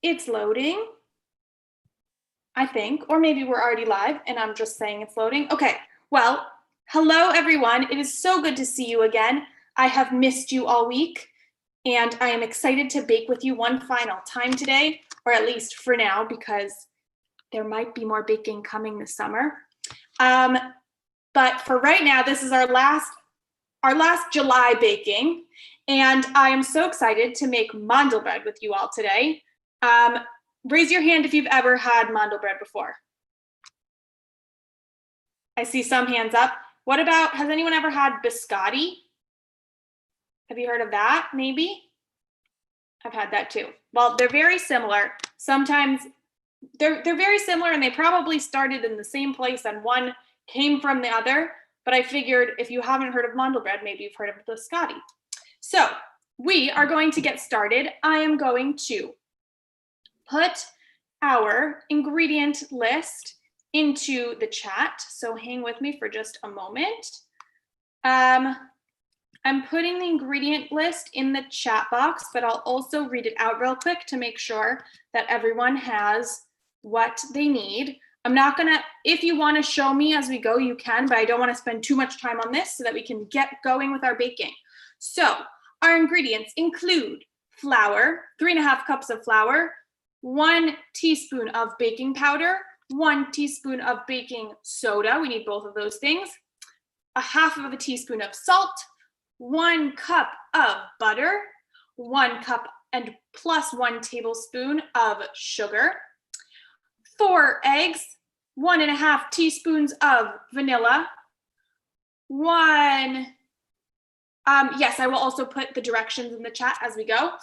It's loading, I think, or maybe we're already live and I'm just saying it's loading. Okay, well, hello everyone. It is so good to see you again. I have missed you all week and I am excited to bake with you one final time today, or at least for now, because there might be more baking coming this summer. But for right now, this is our last July baking, and I am so excited to make Mandel bread with you all today. Raise your hand if you've ever had Mandel bread before. I see some hands up. What about, has anyone ever had biscotti? Have you heard of that, maybe? I've had that too. Well, they're very similar. Sometimes they're very similar and they probably started in the same place and one came from the other, but I figured if you haven't heard of Mandel bread, maybe you've heard of biscotti. So we are going to get started. I am going to put our ingredient list into the chat. So hang with me for just a moment. I'm putting the ingredient list in the chat box, but I'll also read it out real quick to make sure that everyone has what they need. I'm not gonna, if you wanna show me as we go, you can, but I don't wanna spend too much time on this so that we can get going with our baking. So our ingredients include flour, 3.5 cups of flour, 1 teaspoon of baking powder, 1 teaspoon of baking soda, we need both of those things, 1/2 teaspoon of salt, 1 cup of butter, 1 cup and plus 1 tablespoon of sugar, 4 eggs, 1.5 teaspoons of vanilla, yes, I will also put the directions in the chat as we go.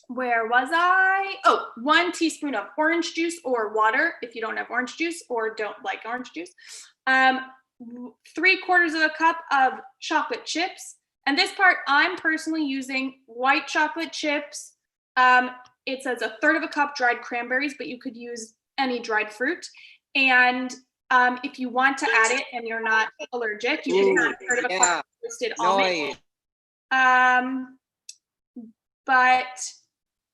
Where was I? Oh, 1 teaspoon of orange juice or water if you don't have orange juice or don't like orange juice. 3/4 cup of chocolate chips. And this part, I'm personally using white chocolate chips. It says 1/3 cup dried cranberries, but you could use any dried fruit. And if you want to add it and you're not allergic, you can add 1/3 cup of roasted almonds. But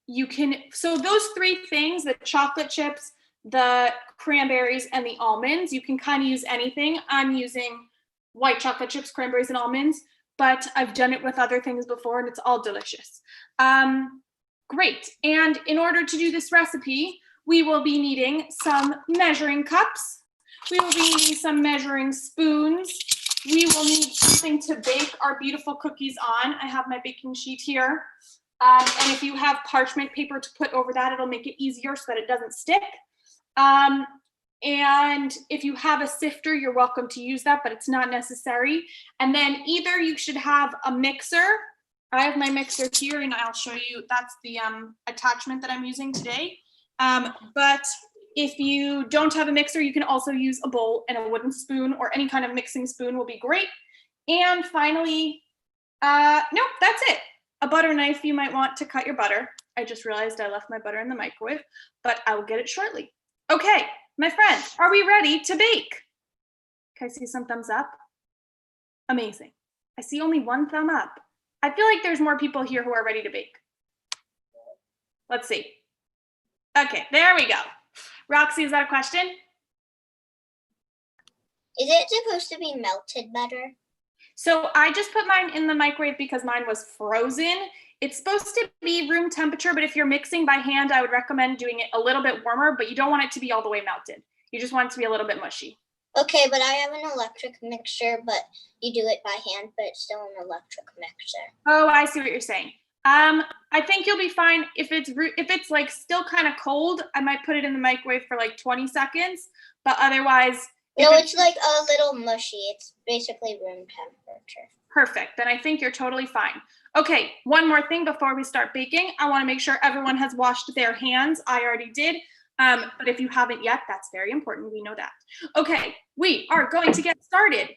you can, so those 3 things, the chocolate chips, the cranberries, and the almonds, you can kind of use anything. I'm using white chocolate chips, cranberries, and almonds, but I've done it with other things before and it's all delicious. Great, and in order to do this recipe, we will be needing some measuring cups. We will be needing some measuring spoons. We will need something to bake our beautiful cookies on. I have my baking sheet here. And if you have parchment paper to put over that, it'll make it easier so that it doesn't stick. And if you have a sifter, you're welcome to use that, but it's not necessary. And then either you should have a mixer. I have my mixer here and I'll show you, that's the attachment that I'm using today. But if you don't have a mixer, you can also use a bowl and a wooden spoon or any kind of mixing spoon will be great. And finally, nope, that's it. A butter knife, you might want to cut your butter. I just realized I left my butter in the microwave, but I will get it shortly. Okay, my friends, are we ready to bake? Can I see some thumbs up? Amazing. I see only 1 thumb up. I feel like there's more people here who are ready to bake. Let's see. Okay, there we go. Roxy, is that a question? Is it supposed to be melted butter? So I just put mine in the microwave because mine was frozen. It's supposed to be room temperature, but if you're mixing by hand, I would recommend doing it a little bit warmer, but you don't want it to be all the way melted. You just want it to be a little bit mushy. Okay, but I have an electric mixer, but you do it by hand, but it's still an electric mixer. Oh, I see what you're saying. I think you'll be fine. If it's like still kind of cold, I might put it in the microwave for like 20 seconds, but otherwise. No, it's like a little mushy. It's basically room temperature. Perfect, then I think you're totally fine. Okay, one more thing before we start baking. I wanna make sure everyone has washed their hands. I already did, but if you haven't yet, that's very important, we know that. Okay, we are going to get started.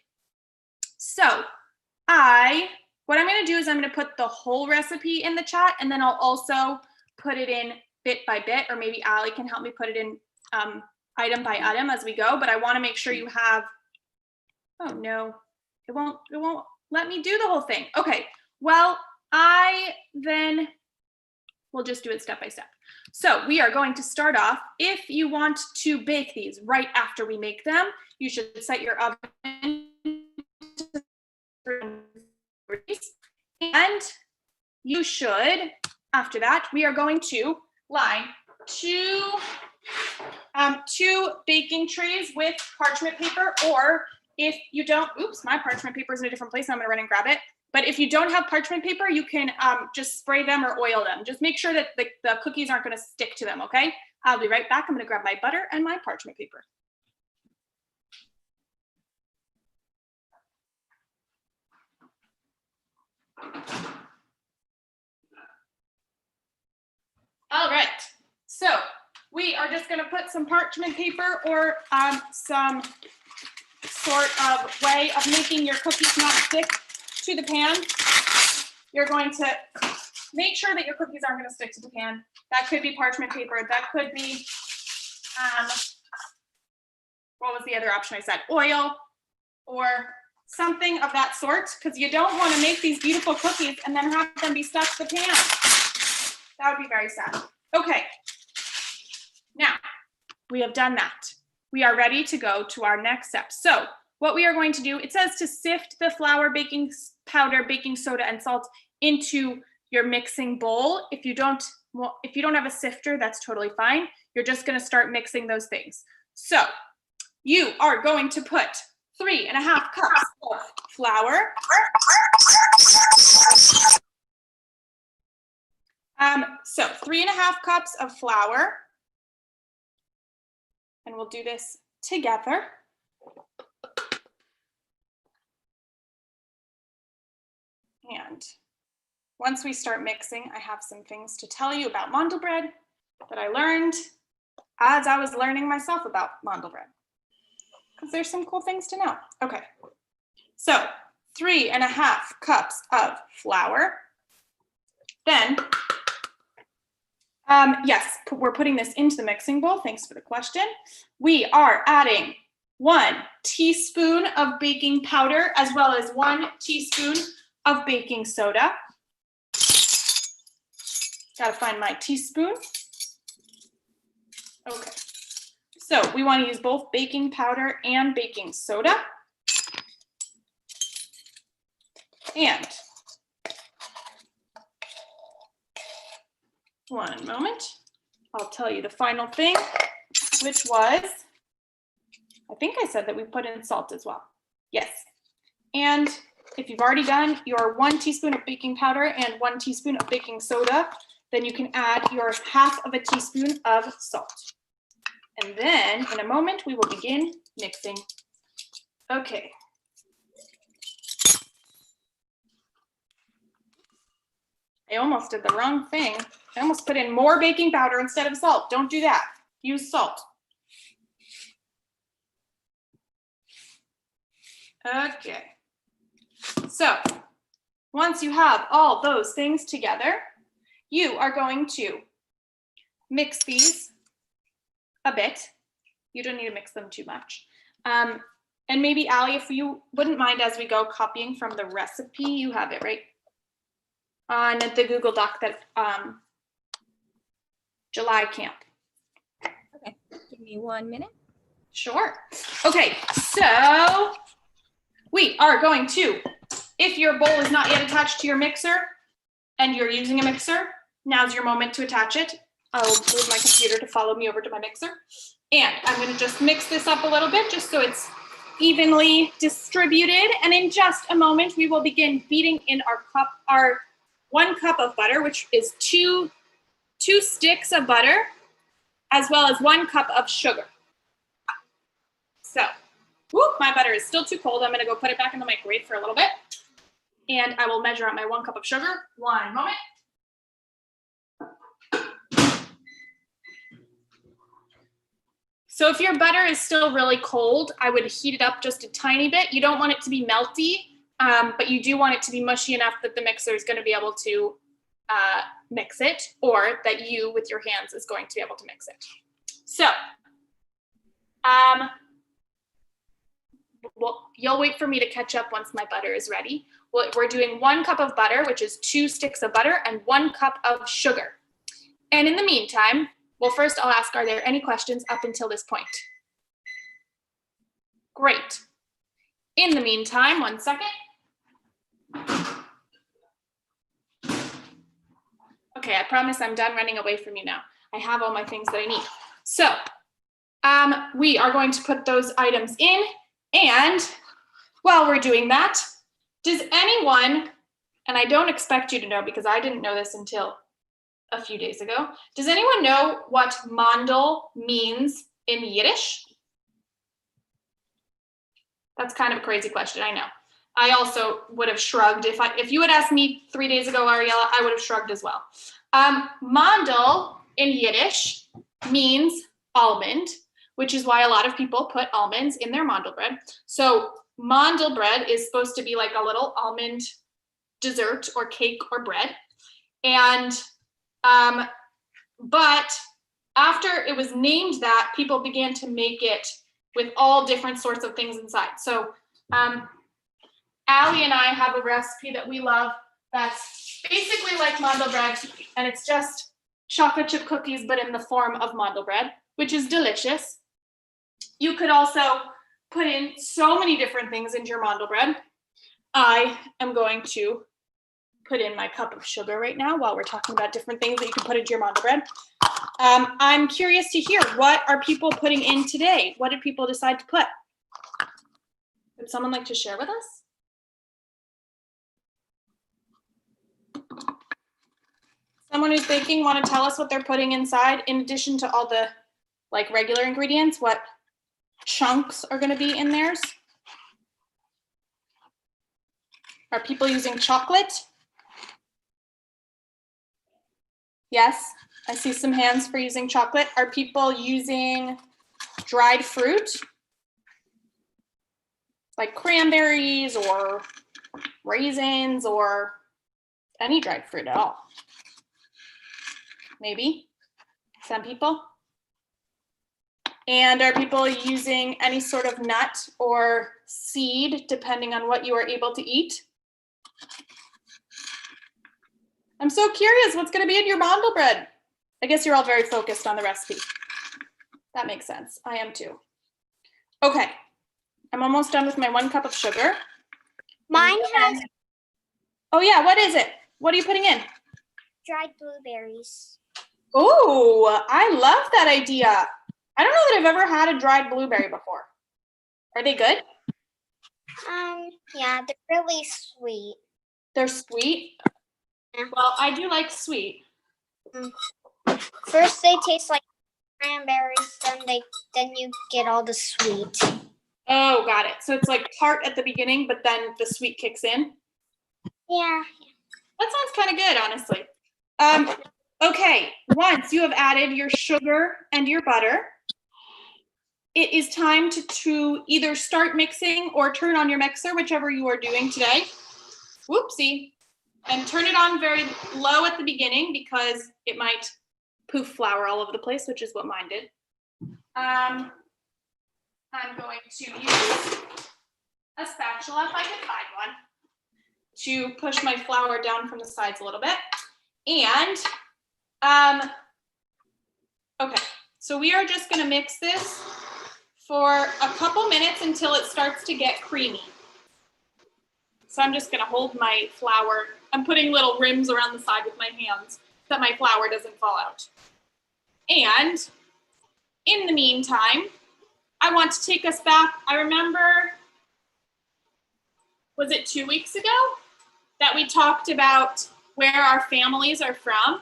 So what I'm gonna do is I'm gonna put the whole recipe in the chat and then I'll also put it in bit by bit, or maybe Allie can help me put it in item by item as we go, but I wanna make sure you have, oh no, it won't let me do the whole thing. Okay, well, I then We'll just do it step by step. So we are going to start off. If you want to bake these right after we make them, you should set your oven to 300 and you should, after that, we are going to line two baking trays with parchment paper, or if you don't, oops, my parchment paper is in a different place, and I'm gonna run and grab it. But if you don't have parchment paper, you can just spray them or oil them. Just make sure that the cookies aren't gonna stick to them, okay? I'll be right back. I'm gonna grab my butter and my parchment paper. All right, so we are just gonna put some parchment paper or some sort of way of making your cookies not stick to the pan. You're going to make sure that your cookies aren't gonna stick to the pan. That could be parchment paper, that could be, what was the other option I said? Oil or something of that sort, because you don't wanna make these beautiful cookies and then have them be stuck to the pan. That would be very sad. Okay, now we have done that. We are ready to go to our next step. So what we are going to do, it says to sift the flour, baking powder, baking soda, and salt into your mixing bowl. If you don't have a sifter, that's totally fine. You're just gonna start mixing those things. So you are going to put 3.5 cups of flour. So 3.5 cups of flour, and we'll do this together. And once we start mixing, I have some things to tell you about Mandel bread that I learned as I was learning myself about Mandel bread, because there's some cool things to know. Okay, so 3.5 cups of flour. Then, yes, we're putting this into the mixing bowl. Thanks for the question. We are adding 1 teaspoon of baking powder as well as 1 teaspoon of baking soda. Gotta find my teaspoon. Okay, so we want to use both baking powder and baking soda. And one moment, I'll tell you the final thing, which was, I think I said that we put in salt as well. Yes, and if you've already done your 1 teaspoon of baking powder and 1 teaspoon of baking soda, then you can add your 1/2 teaspoon of salt. And then in a moment, we will begin mixing. Okay. I almost did the wrong thing. I almost put in more baking powder instead of salt. Don't do that. Use salt. Okay. So once you have all those things together, you are going to mix these a bit. You don't need to mix them too much. And maybe, Allie, if you wouldn't mind as we go copying from the recipe, you have it, right? On the Google Doc that July camp. Okay, give me 1 minute. Sure. Okay, so we are going to, if your bowl is not yet attached to your mixer and you're using a mixer, now's your moment to attach it. I'll move my computer to follow me over to my mixer. And I'm gonna just mix this up a little bit just so it's evenly distributed. And in just a moment, we will begin beating in our 1 cup of butter, which is two sticks of butter, as well as 1 cup of sugar. So, whoop, my butter is still too cold. I'm gonna go put it back in the microwave for a little bit. And I will measure out my 1 cup of sugar. One moment. So if your butter is still really cold, I would heat it up just a tiny bit. You don't want it to be melty, but you do want it to be mushy enough that the mixer is going to be able to mix it, or that you with your hands is going to be able to mix it. So well, you'll wait for me to catch up once my butter is ready. We're doing 1 cup of butter, which is 2 sticks of butter, and 1 cup of sugar. And in the meantime, well, first I'll ask, are there any questions up until this point? Great. In the meantime, 1 second. Okay, I promise I'm done running away from you now. I have all my things that I need. So we are going to put those items in, and while we're doing that, does anyone, and I don't expect you to know because I didn't know this until a few days ago, does anyone know what Mandel means in Yiddish? That's kind of a crazy question, I know. I also would have shrugged if you had asked me 3 days ago, Ariella, I would have shrugged as well. Mandel in Yiddish means almond, which is why a lot of people put almonds in their mandel bread. So mandel bread is supposed to be like a little almond dessert or cake or bread. And, but after it was named that, people began to make it with all different sorts of things inside. So Allie and I have a recipe that we love that's basically like mandel bread, and it's just chocolate chip cookies, but in the form of mandel bread, which is delicious. You could also put in so many different things into your mandel bread. I am going to put in my cup of sugar right now while we're talking about different things that you can put into your mandel bread. I'm curious to hear, what are people putting in today? What did people decide to put? Would someone like to share with us? Someone who's baking want to tell us what they're putting inside in addition to all the like regular ingredients, what chunks are going to be in theirs? Are people using chocolate? Yes, I see some hands for using chocolate. Are people using dried fruit? Like cranberries or raisins or any dried fruit at all? Maybe some people. And are people using any sort of nut or seed, depending on what you are able to eat? I'm so curious what's going to be in your mandel bread. I guess you're all very focused on the recipe. That makes sense. I am too. Okay, I'm almost done with my 1 cup of sugar. Mine has Oh yeah, what is it? What are you putting in? dried blueberries. Oh, I love that idea. I don't know that I've ever had a dried blueberry before. Are they good? Yeah, they're really sweet. They're sweet? Yeah. Well, I do like sweet. First they taste like cranberries, then you get all the sweet. Oh, got it. So it's like tart at the beginning, but then the sweet kicks in? Yeah. That sounds kind of good, honestly. Okay, once you have added your sugar and your butter, it is time to either start mixing or turn on your mixer, whichever you are doing today. Whoopsie. And turn it on very low at the beginning because it might poof flour all over the place, which is what mine did. I'm going to use a spatula, if I can find one, to push my flour down from the sides a little bit. And, okay, so we are just gonna mix this for a couple minutes until it starts to get creamy. So I'm just gonna hold my flour. I'm putting little rims around the side with my hands so that my flour doesn't fall out. And in the meantime, I want to take us back. I remember, was it 2 weeks ago that we talked about where our families are from?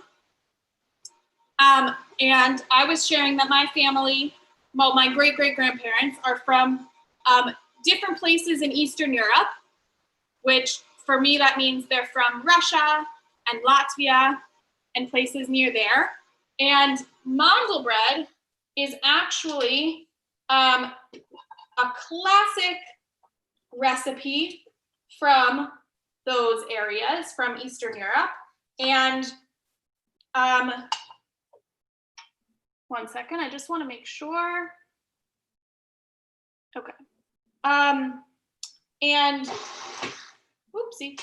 And I was sharing that my family, well, my great-great-grandparents are from different places in Eastern Europe, which for me, that means they're from Russia and Latvia and places near there. And mandel bread is actually a classic recipe from those areas, from Eastern Europe. And 1 second, I just want to make sure. Okay. And whoopsie.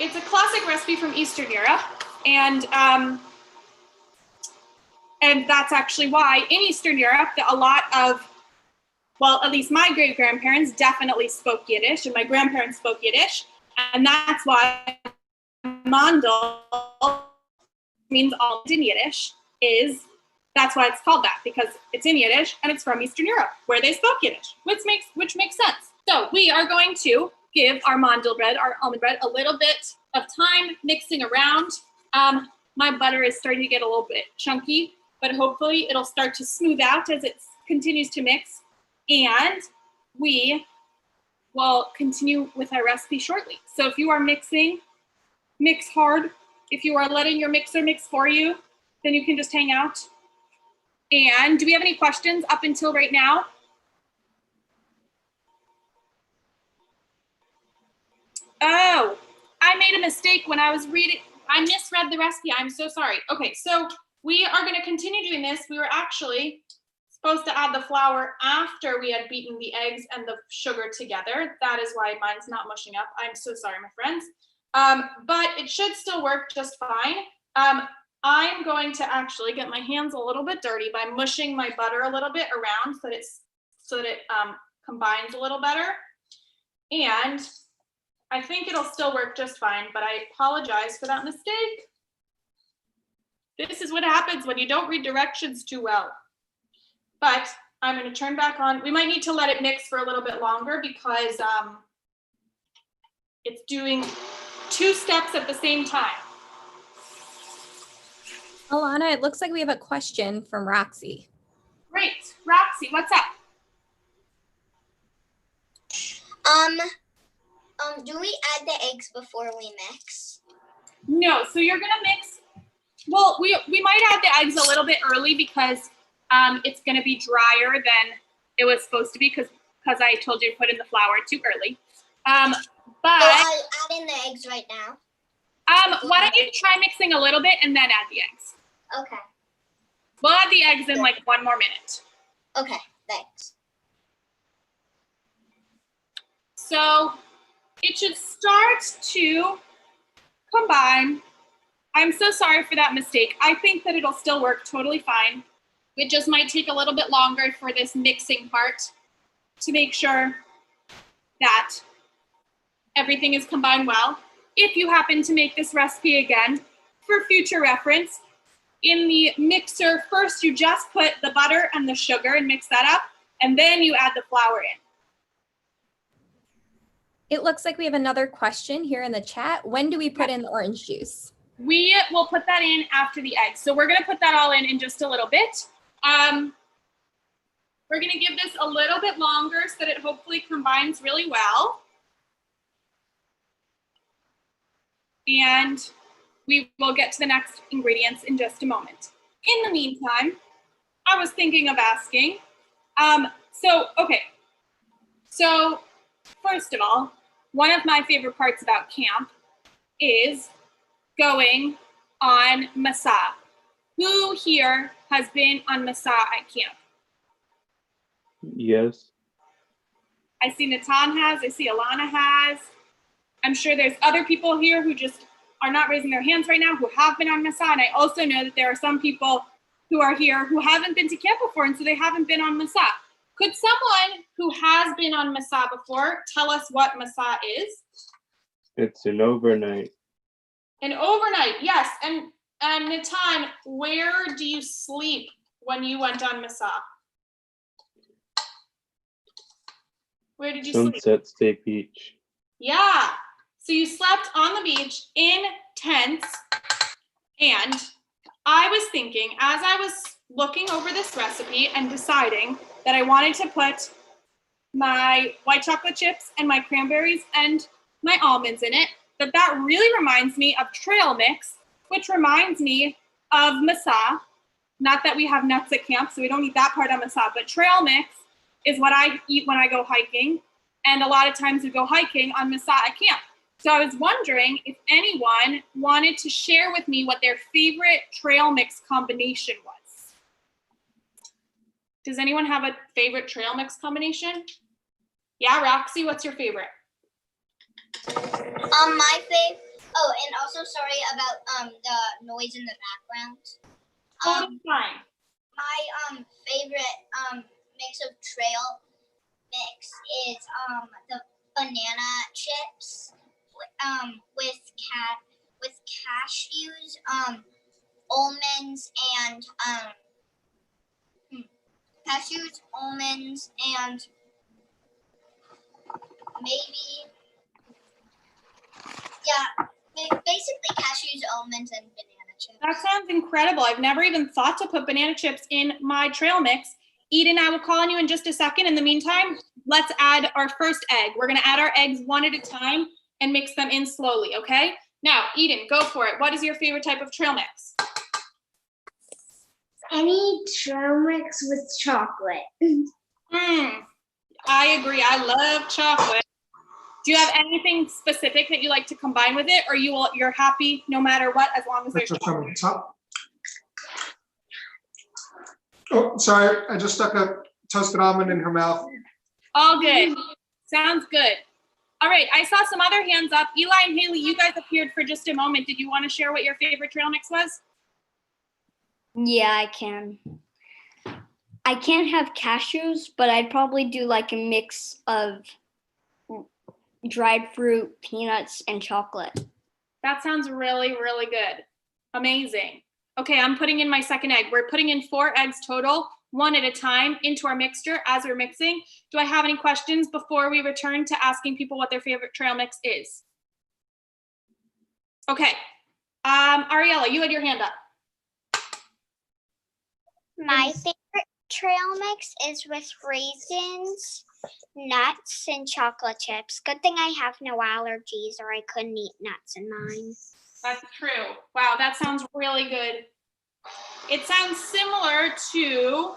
It's a classic recipe from Eastern Europe. And And that's actually why in Eastern Europe, a lot of, well, at least my great-grandparents definitely spoke Yiddish, and my grandparents spoke Yiddish. And that's why Mandel means almond in Yiddish that's why it's called that, because it's in Yiddish and it's from Eastern Europe where they spoke Yiddish, which makes sense. So we are going to give our Mandel bread, our almond bread, a little bit of time mixing around. My butter is starting to get a little bit chunky, but hopefully it'll start to smooth out as it continues to mix. And we will continue with our recipe shortly. So if you are mixing, mix hard. If you are letting your mixer mix for you, then you can just hang out. And do we have any questions up until right now? Oh, I made a mistake when I was reading. I misread the recipe. I'm so sorry. Okay, so we are going to continue doing this. We were actually supposed to add the flour after we had beaten the eggs and the sugar together. That is why mine's not mushing up. I'm so sorry, my friends. But it should still work just fine. I'm going to actually get my hands a little bit dirty by mushing my butter a little bit around so that it combines a little better. And I think it'll still work just fine, but I apologize for that mistake. This is what happens when you don't read directions too well. But I'm going to turn back on. We might need to let it mix for a little bit longer because it's doing 2 steps at the same time. Alana, it looks like we have a question from Roxy. Great. Roxy, what's up? Do we add the eggs before we mix? No, so you're gonna mix. Well, we might add the eggs a little bit early because it's gonna be drier than it was supposed to be because I told you to put in the flour too early. But So I add in the eggs right now. why don't you try mixing a little bit and then add the eggs? Okay. We'll add the eggs in like 1 more minute. Okay, thanks. So it should start to combine. I'm so sorry for that mistake. I think that it'll still work totally fine. It just might take a little bit longer for this mixing part to make sure that everything is combined well. If you happen to make this recipe again, for future reference, in the mixer, first you just put the butter and the sugar and mix that up, and then you add the flour in. It looks like we have another question here in the chat. When do we put in the orange juice? We will put that in after the eggs. So we're gonna put that all in just a little bit. We're gonna give this a little bit longer so that it hopefully combines really well. And we will get to the next ingredients in just a moment. In the meantime, I was thinking of asking, So first of all, one of my favorite parts about camp is going on Masa. Who here has been on Masa at camp? Yes. I see Natan has, I see Alana has. I'm sure there's other people here who just are not raising their hands right now who have been on Masa. And I also know that there are some people who are here who haven't been to camp before, and so they haven't been on Masa. Could someone who has been on Masa before tell us what Masa is? It's an overnight. An overnight, yes. And Natan, where do you sleep when you went on Masa? Where did you sleep? Sunset State Beach. Yeah. So you slept on the beach in tents. And I was thinking, as I was looking over this recipe and deciding that I wanted to put my white chocolate chips and my cranberries and my almonds in it, that really reminds me of trail mix, which reminds me of Masa. Not that we have nuts at camp, so we don't eat that part on Masa, but trail mix is what I eat when I go hiking. And a lot of times we go hiking on Masa at camp. So I was wondering if anyone wanted to share with me what their favorite trail mix combination was. Does anyone have a favorite trail mix combination? Yeah, Roxy, what's your favorite? My favorite. Oh, and also sorry about the noise in the background. Totally fine. favorite mix of trail mix is the banana chips with cashews, almonds, and maybe basically cashews, almonds, and banana chips. That sounds incredible. I've never even thought to put banana chips in my trail mix. Eden, I will call on you in just a second. In the meantime, let's add our first egg. We're gonna add our eggs one at a time and mix them in slowly, okay? Now, Eden, go for it. What is your favorite type of trail mix? Any trail mix with chocolate. I agree. I love chocolate. Do you have anything specific that you like to combine with it, or you're happy no matter what as long as there's chocolate? Oh, sorry, I just stuck a toasted almond in her mouth. All good. Sounds good. All right, I saw some other hands up. Eli and Haley, you guys appeared for just a moment. Did you want to share what your favorite trail mix was? Yeah, I can. I can't have cashews, but I'd probably do like a mix of dried fruit, peanuts, and chocolate. That sounds really, really good. Amazing. Okay, I'm putting in my second egg. We're putting in 4 eggs total, one at a time, into our mixture as we're mixing. Do I have any questions before we return to asking people what their favorite trail mix is? Okay. Ariella, you had your hand up. My favorite trail mix is with raisins, nuts, and chocolate chips. Good thing I have no allergies or I couldn't eat nuts in mine. That's true. Wow, that sounds really good. It sounds similar to,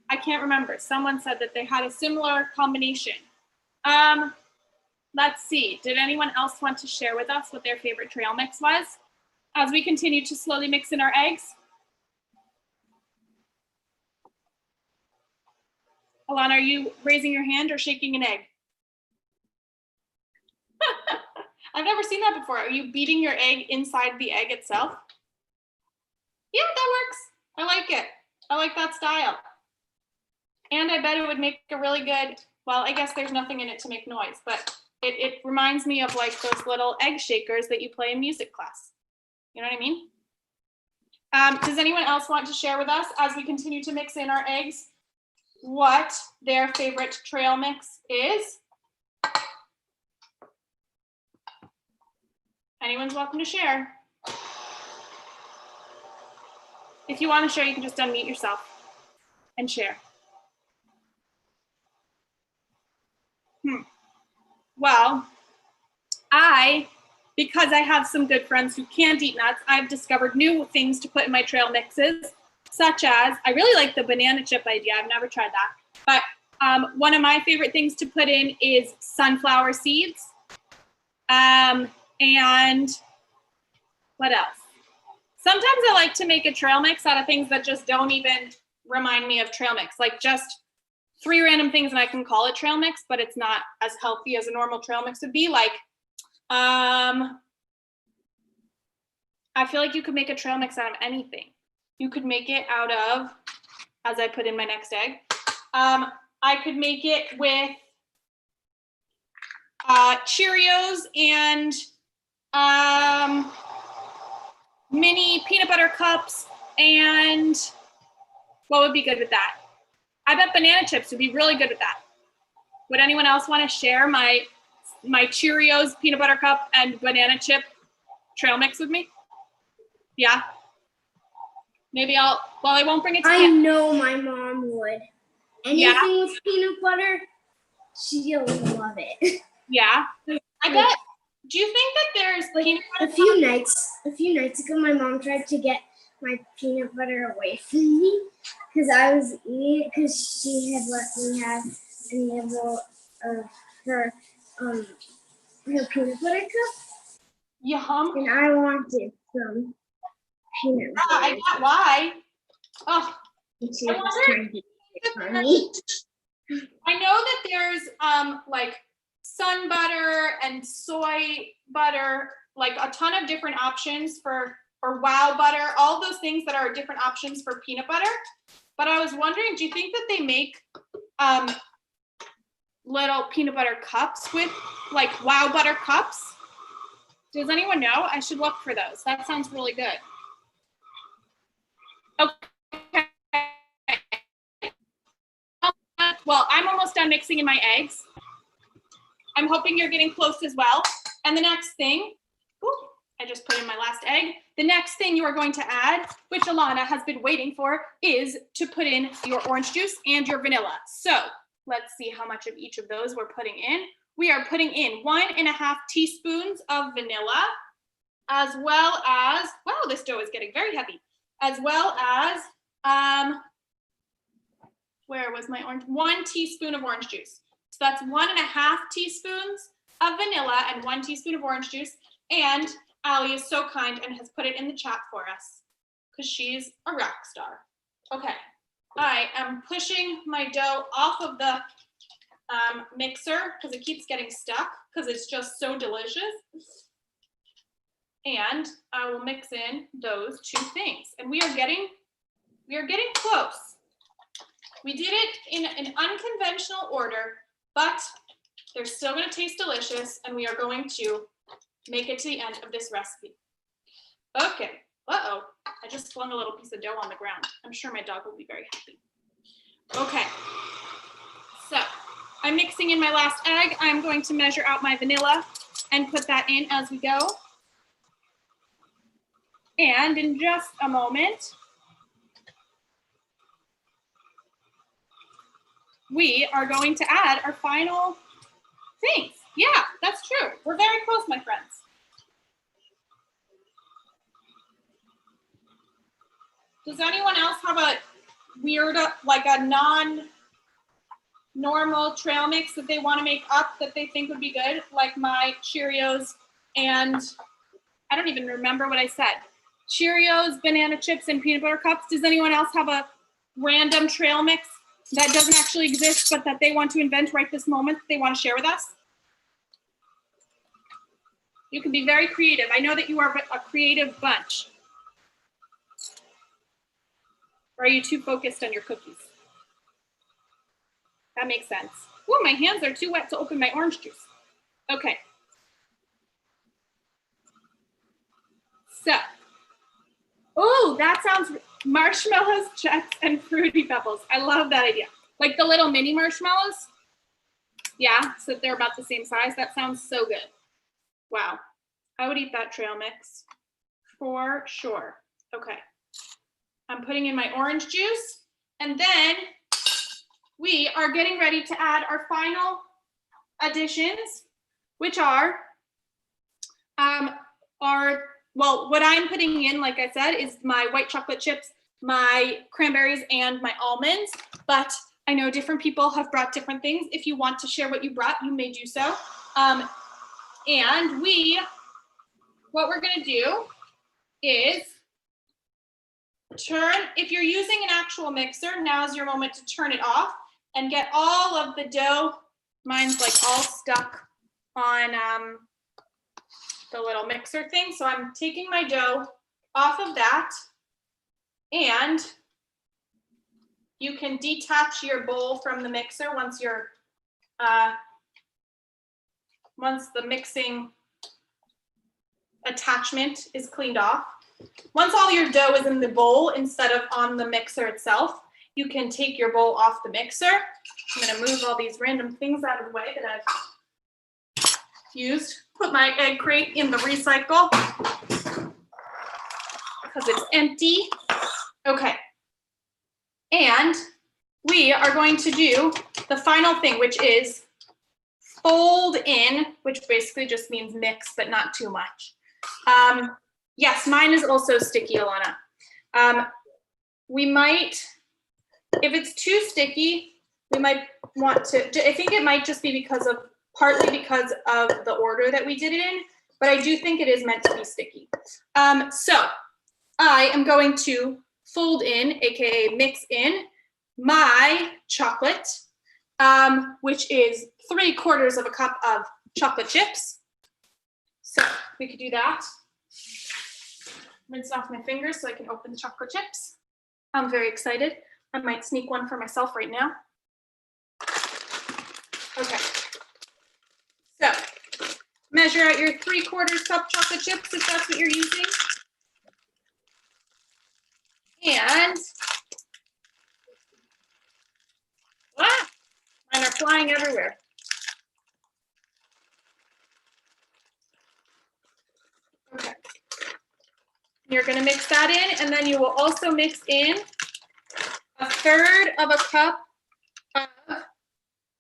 I can't remember. Someone said that they had a similar combination. Let's see. Did anyone else want to share with us what their favorite trail mix was as we continue to slowly mix in our eggs? Alana, are you raising your hand or shaking an egg? I've never seen that before. Are you beating your egg inside the egg itself? Yeah, that works. I like it. I like that style. And I bet it would make a really good, well, I guess there's nothing in it to make noise, but it reminds me of like those little egg shakers that you play in music class. You know what I mean? Does anyone else want to share with us as we continue to mix in our eggs what their favorite trail mix is? Anyone's welcome to share. If you want to share, you can just unmute yourself and share. Well, because I have some good friends who can't eat nuts, I've discovered new things to put in my trail mixes, such as, I really like the banana chip idea. I've never tried that. But one of my favorite things to put in is sunflower seeds. And what else? Sometimes I like to make a trail mix out of things that just don't even remind me of trail mix, like just 3 random things and I can call it trail mix, but it's not as healthy as a normal trail mix would be. Like, I feel like you could make a trail mix out of anything. You could make it out of, as I put in my next egg, I could make it with Cheerios and mini peanut butter cups, and what would be good with that? I bet banana chips would be really good with that. Would anyone else want to share my Cheerios, peanut butter cup, and banana chip trail mix with me? Yeah. Maybe I won't bring it to I you. know my mom would. Anything with peanut butter, she'll love it. Yeah. I bet. Do you think that there's peanut butter? A few nights ago, my mom tried to get my peanut butter away from me because I was eating it because she had let me have a nibble of her peanut butter cup. Yum. And I wanted some peanut butter. I get why. Oh, And she I was wonder trying to get it from me. I know that there's like sun butter and soy butter, like a ton of different options or wow butter, all those things that are different options for peanut butter. but I was wondering, do you think that they make little peanut butter cups with like wow butter cups? Does anyone know? I should look for those. That sounds really good. Okay. Well, I'm almost done mixing in my eggs. I'm hoping you're getting close as well. And the next thing, I just put in my last egg. The next thing you are going to add, which Alana has been waiting for, is to put in your orange juice and your vanilla. So let's see how much of each of those we're putting in. We are putting in 1.5 teaspoons of vanilla, as well as, wow, this dough is getting very heavy, as well as, where was my orange? 1 teaspoon of orange juice. So that's 1.5 teaspoons of vanilla and 1 teaspoon of orange juice. And Allie is so kind and has put it in the chat for us because she's a rock star. Okay, I am pushing my dough off of the mixer because it keeps getting stuck because it's just so delicious. And I will mix in those 2 things. And we are getting close. We did it in an unconventional order, but they're still going to taste delicious, and we are going to make it to the end of this recipe. Okay. Uh-oh. I just flung a little piece of dough on the ground. I'm sure my dog will be very happy. Okay. So I'm mixing in my last egg. I'm going to measure out my vanilla and put that in as we go. And in just a moment, we are going to add our final things. Yeah, that's true. We're very close, my friends. Does anyone else have a weird, like a non-normal trail mix that they want to make up that they think would be good? Like my Cheerios and I don't even remember what I said. Cheerios, banana chips, and peanut butter cups. Does anyone else have a random trail mix that doesn't actually exist, but that they want to invent right this moment that they want to share with us? You can be very creative. I know that you are a creative bunch. Or are you too focused on your cookies? That makes sense. Oh, my hands are too wet to open my orange juice. Okay. So, oh, that sounds marshmallows, Jets, and Fruity Pebbles. I love that idea. Like the little mini marshmallows. Yeah, so they're about the same size. That sounds so good. Wow. I would eat that trail mix for sure. Okay. I'm putting in my orange juice, and then we are getting ready to add our final additions, which are well, what I'm putting in, like I said, is my white chocolate chips, my cranberries, and my almonds. But I know different people have brought different things. If you want to share what you brought, you may do so. And what we're going to do is turn, if you're using an actual mixer, now is your moment to turn it off and get all of the dough. Mine's like all stuck on the little mixer thing. So I'm taking my dough off of that, and you can detach your bowl from the mixer once you're once the mixing attachment is cleaned off. Once all your dough is in the bowl instead of on the mixer itself, you can take your bowl off the mixer. I'm going to move all these random things out of the way that I've used. Put my egg crate in the recycle because it's empty. Okay. And we are going to do the final thing, which is fold in, which basically just means mix, but not too much. Yes, mine is also sticky, Alana. We might, if it's too sticky, we might want to, I think it might just be partly because of the order that we did it in, but I do think it is meant to be sticky. So I am going to fold in, AKA mix in, my chocolate, which is 3/4 cup of chocolate chips. So we could do that. Rinse off my fingers so I can open the chocolate chips. I'm very excited. I might sneak one for myself right now. Okay. So measure out your 3/4 cup chocolate chips if that's what you're using. And mine are flying everywhere. Okay. You're going to mix that in, and then you will also mix in 1/3 of a cup of,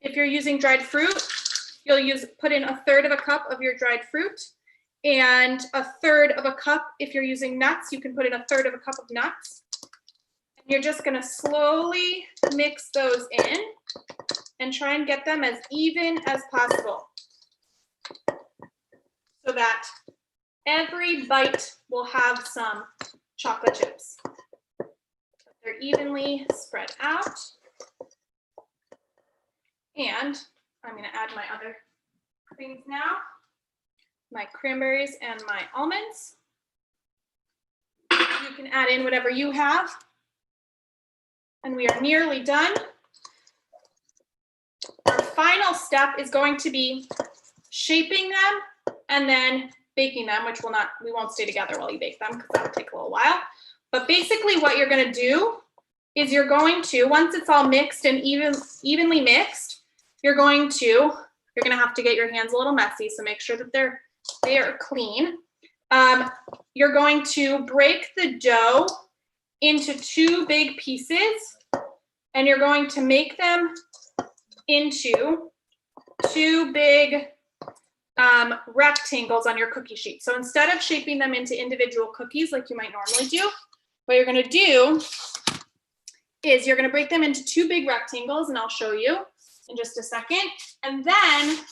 if you're using dried fruit, you'll put in 1/3 of a cup of your dried fruit, and 1/3 of a cup if you're using nuts, you can put in 1/3 of a cup of nuts. And you're just going to slowly mix those in and try and get them as even as possible so that every bite will have some chocolate chips. They're evenly spread out. And I'm going to add my other things now, my cranberries and my almonds. You can add in whatever you have. And we are nearly done. Our final step is going to be shaping them and then baking them, which we won't stay together while you bake them because that'll take a little while. But basically what you're going to do is you're going to, once it's all mixed and evenly mixed, you're going to have to get your hands a little messy, so make sure that they are clean. You're going to break the dough into 2 big pieces, and you're going to make them into 2 big rectangles on your cookie sheet. So instead of shaping them into individual cookies like you might normally do, what you're going to do is you're going to break them into 2 big rectangles, and I'll show you in just a second. And then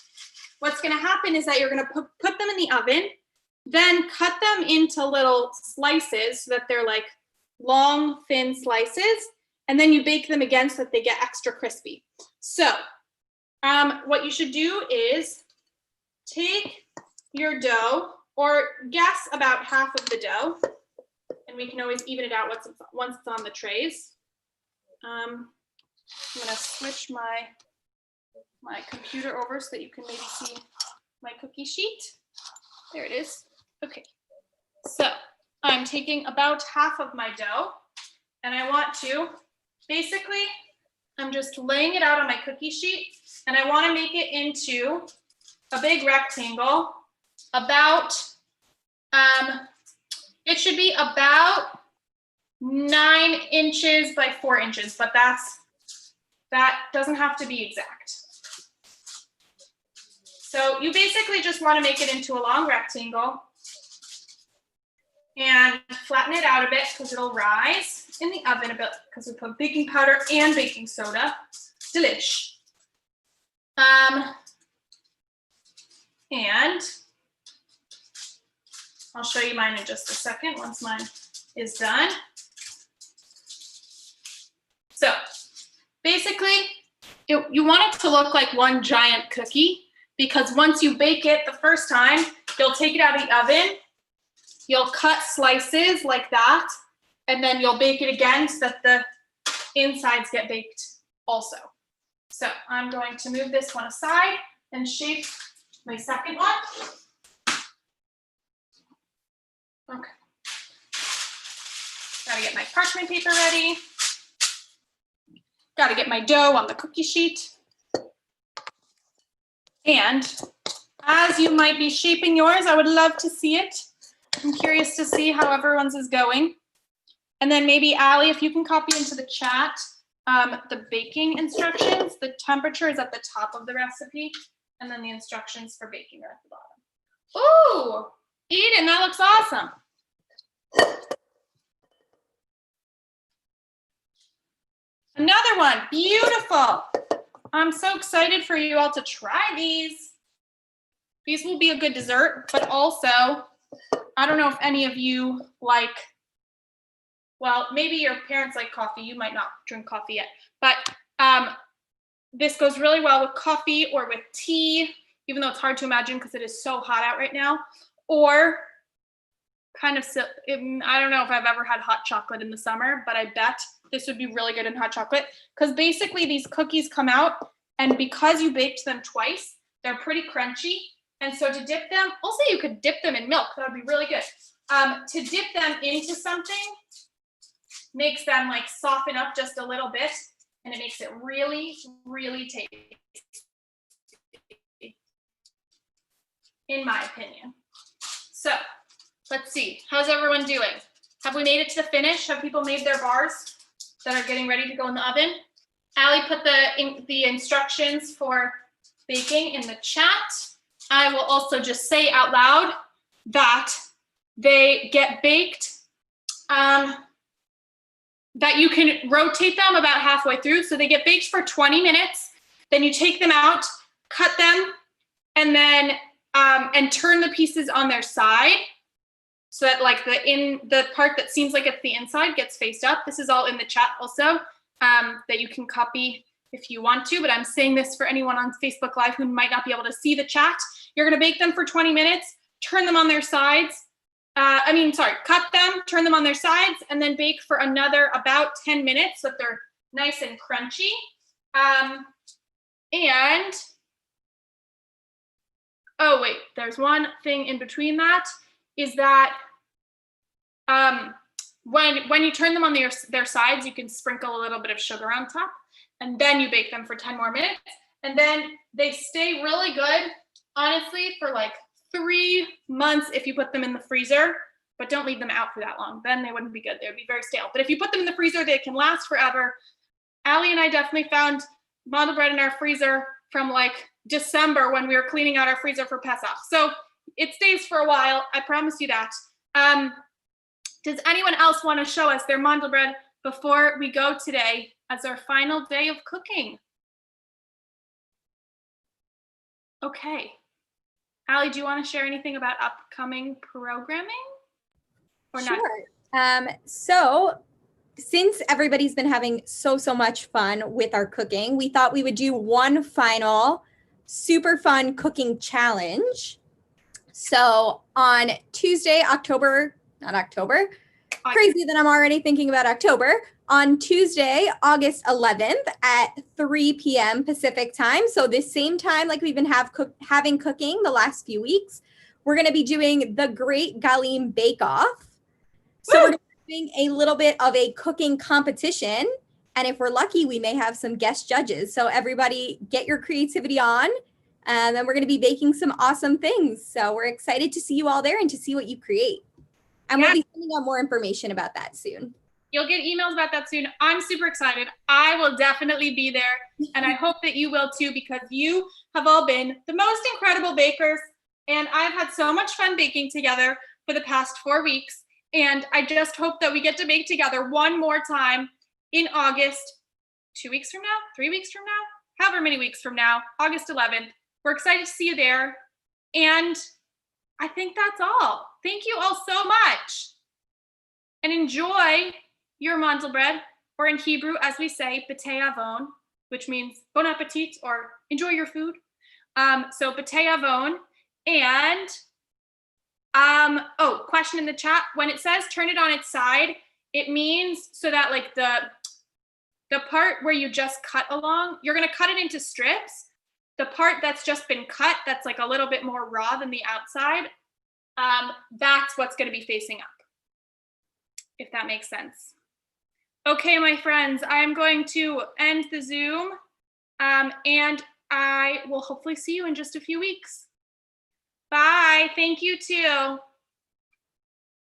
what's going to happen is that you're going to put them in the oven, then cut them into little slices so that they're like long, thin slices, and then you bake them again so that they get extra crispy. So what you should do is take your dough, or guess about half of the dough, and we can always even it out once it's on the trays. I'm going to switch my computer over so that you can maybe see my cookie sheet. There it is. Okay. So I'm taking about half of my dough, and I want to, basically, I'm just laying it out on my cookie sheet, and I want to make it into a big rectangle about, it should be about 9 inches by 4 inches, but that doesn't have to be exact. So you basically just want to make it into a long rectangle and flatten it out a bit because it'll rise in the oven a bit because we put baking powder and baking soda. Delish. And I'll show you mine in just a second once mine is done. So basically, you want it to look like one giant cookie, because once you bake it the first time, you'll take it out of the oven, you'll cut slices like that, and then you'll bake it again so that the insides get baked also. So I'm going to move this one aside and shape my second one. Okay. Gotta get my parchment paper ready. Gotta get my dough on the cookie sheet. And as you might be shaping yours, I would love to see it. I'm curious to see how everyone's is going. And then maybe Allie, if you can copy into the chat the baking instructions. The temperature is at the top of the recipe, and then the instructions for baking are at the bottom. Ooh, Eden, that looks awesome. Another one, beautiful. I'm so excited for you all to try these. These will be a good dessert, but also, I don't know if any of you like, well, maybe your parents like coffee. You might not drink coffee yet, but this goes really well with coffee or with tea, even though it's hard to imagine because it is so hot out right now, or kind of, I don't know if I've ever had hot chocolate in the summer, but I bet this would be really good in hot chocolate because basically these cookies come out and because you baked them twice, they're pretty crunchy. And so to dip them, also you could dip them in milk. That would be really good. To dip them into something makes them like soften up just a little bit and it makes it really, really tasty, in my opinion. So let's see, how's everyone doing? Have we made it to the finish? Have people made their bars that are getting ready to go in the oven? Allie put the instructions for baking in the chat. I will also just say out loud that they get baked, that you can rotate them about halfway through. So they get baked for 20 minutes. Then you take them out, cut them, and then and turn the pieces on their side so that like the part that seems like it's the inside gets faced up. This is all in the chat also that you can copy if you want to, but I'm saying this for anyone on Facebook Live who might not be able to see the chat. You're gonna bake them for 20 minutes, turn them on their sides. Cut them, turn them on their sides, and then bake for another about 10 minutes so that they're nice and crunchy. Oh wait, there's one thing in between that, is that when you turn them on their sides, you can sprinkle a little bit of sugar on top, and then you bake them for 10 more minutes. And then they stay really good, honestly, for like 3 months if you put them in the freezer, but don't leave them out for that long. Then they wouldn't be good. They would be very stale. But if you put them in the freezer, they can last forever. Allie and I definitely found Mandel bread in our freezer from like December when we were cleaning out our freezer for Pesach. So it stays for a while. I promise you that. Does anyone else want to show us their Mandel bread before we go today as our final day of cooking? Okay. Allie, do you want to share anything about upcoming programming? Or not? Sure. So since everybody's been having so much fun with our cooking, we thought we would do one final super fun cooking challenge. So on Tuesday, crazy that I'm already thinking about October. On Tuesday, August 11th at 3 p.m. Pacific time. So this same time like we've been having cooking the last few weeks, we're going to be doing the Great Galim Bake Off. So we're doing a little bit of a cooking competition. And if we're lucky, we may have some guest judges. So everybody get your creativity on. And then we're going to be baking some awesome things. So we're excited to see you all there and to see what you create. And we'll be sending out more information about that soon. You'll get emails about that soon. I'm super excited. I will definitely be there. And I hope that you will too, because you have all been the most incredible bakers. And I've had so much fun baking together for the past 4 weeks. And I just hope that we get to bake together one more time in August, 2 weeks from now, 3 weeks from now, however many weeks from now, August 11th. We're excited to see you there. And I think that's all. Thank you all so much. And enjoy your Mandel bread, or in Hebrew, as we say, b'tei avon, which means bon appetit, or enjoy your food. So b'tei avon. And, question in the chat. When it says turn it on its side, it means so that like the part where you just cut along, you're gonna cut it into strips. The part that's just been cut, that's like a little bit more raw than the outside, that's what's gonna be facing up, if that makes sense. Okay, my friends, I'm going to end the Zoom, and I will hopefully see you in just a few weeks. Bye, thank you too.